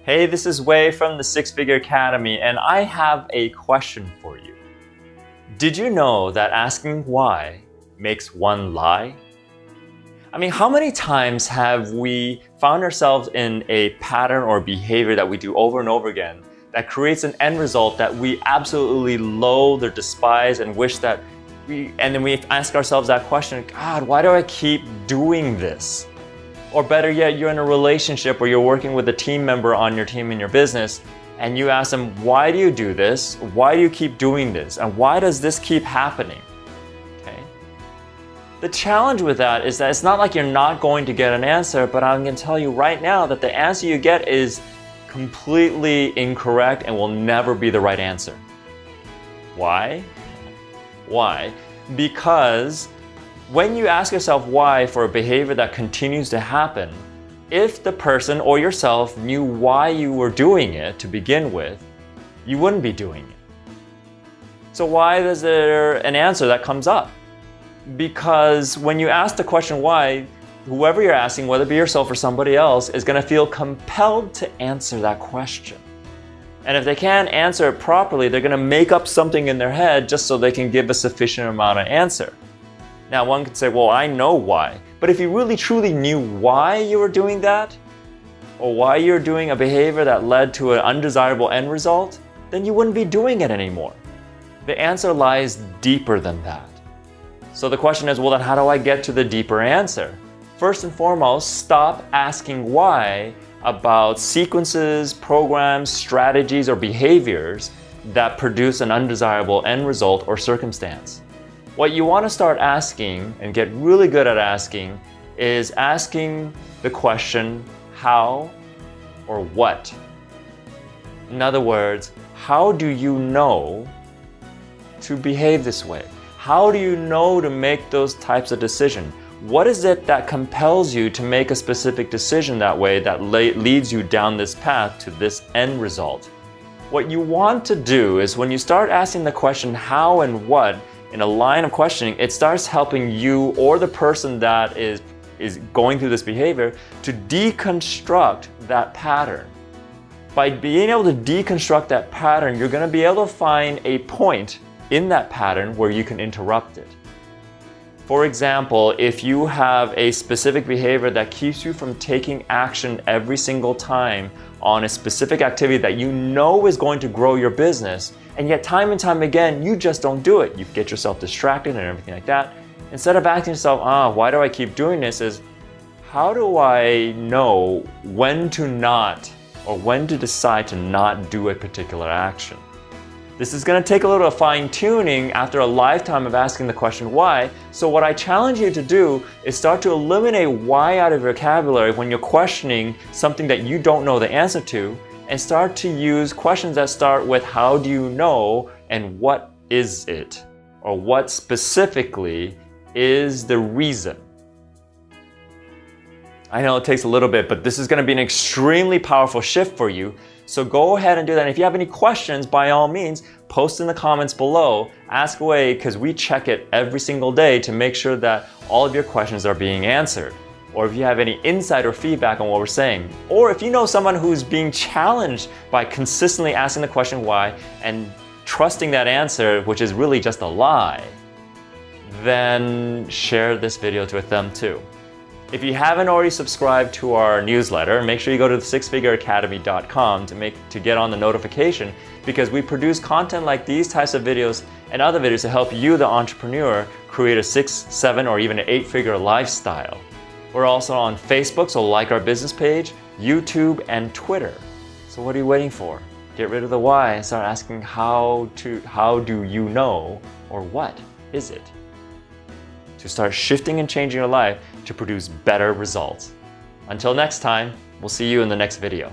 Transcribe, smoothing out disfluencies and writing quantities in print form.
Hey, this is Wei from the Six Figure Academy, and I have a question for you. Did you know that asking why makes one lie? I mean, how many times have we found ourselves in a pattern or behavior that we do over and over again that creates an end result that we absolutely loathe or despise and wish that and then we ask ourselves that question, God, why do I keep doing this? Or better yet, you're in a relationship where you're working with a team member on your team in your business, and you ask them, why do you do this? Why do you keep doing this? And why does this keep happening? Okay. The challenge with that is that it's not like you're not going to get an answer, but I'm going to tell you right now that the answer you get is completely incorrect and will never be the right answer. Why? Why? Because when you ask yourself why for a behavior that continues to happen, if the person or yourself knew why you were doing it to begin with, you wouldn't be doing it. So why is there an answer that comes up? Because when you ask the question why, whoever you're asking, whether it be yourself or somebody else, is going to feel compelled to answer that question. And if they can't answer it properly, they're going to make up something in their head just so they can give a sufficient amount of answer. Now, one could say, well, I know why. But if you really truly knew why you were doing that, or why you're doing a behavior that led to an undesirable end result, then you wouldn't be doing it anymore. The answer lies deeper than that. So the question is, well, then how do I get to the deeper answer? First and foremost, stop asking why about sequences, programs, strategies, or behaviors that produce an undesirable end result or circumstance. What you want to start asking and get really good at asking is asking the question how or what. In other words, how do you know to behave this way? How do you know to make those types of decisions? What is it that compels you to make a specific decision that way that leads you down this path to this end result? What you want to do is when you start asking the question how and what in a line of questioning, it starts helping you or the person that is going through this behavior to deconstruct that pattern. By being able to deconstruct that pattern, you're going to be able to find a point in that pattern where you can interrupt it. For example, if you have a specific behavior that keeps you from taking action every single time on a specific activity that you know is going to grow your business, and yet time and time again, you just don't do it. You get yourself distracted and everything like that. Instead of asking yourself, why do I keep doing this, is how do I know when to not, or when to decide to not do a particular action? This is going to take a little fine-tuning after a lifetime of asking the question why. So what I challenge you to do is start to eliminate why out of your vocabulary when you're questioning something that you don't know the answer to, and start to use questions that start with how do you know and what is it, or what specifically is the reason. I know it takes a little bit, but this is going to be an extremely powerful shift for you. So go ahead and do that. And if you have any questions, by all means, post in the comments below, ask away, because we check it every single day to make sure that all of your questions are being answered. Or if you have any insight or feedback on what we're saying, or if you know someone who's being challenged by consistently asking the question why and trusting that answer, which is really just a lie, then share this video with them too. If you haven't already subscribed to our newsletter, make sure you go to thesixfigureacademy.com to get on the notification, because we produce content like these types of videos and other videos to help you, the entrepreneur, create a 6, 7, or even an 8-figure lifestyle. We're also on Facebook, so like our business page, YouTube, and Twitter. So what are you waiting for? Get rid of the why and start asking how do you know, or what is it? To start shifting and changing your life to produce better results. Until next time, we'll see you in the next video.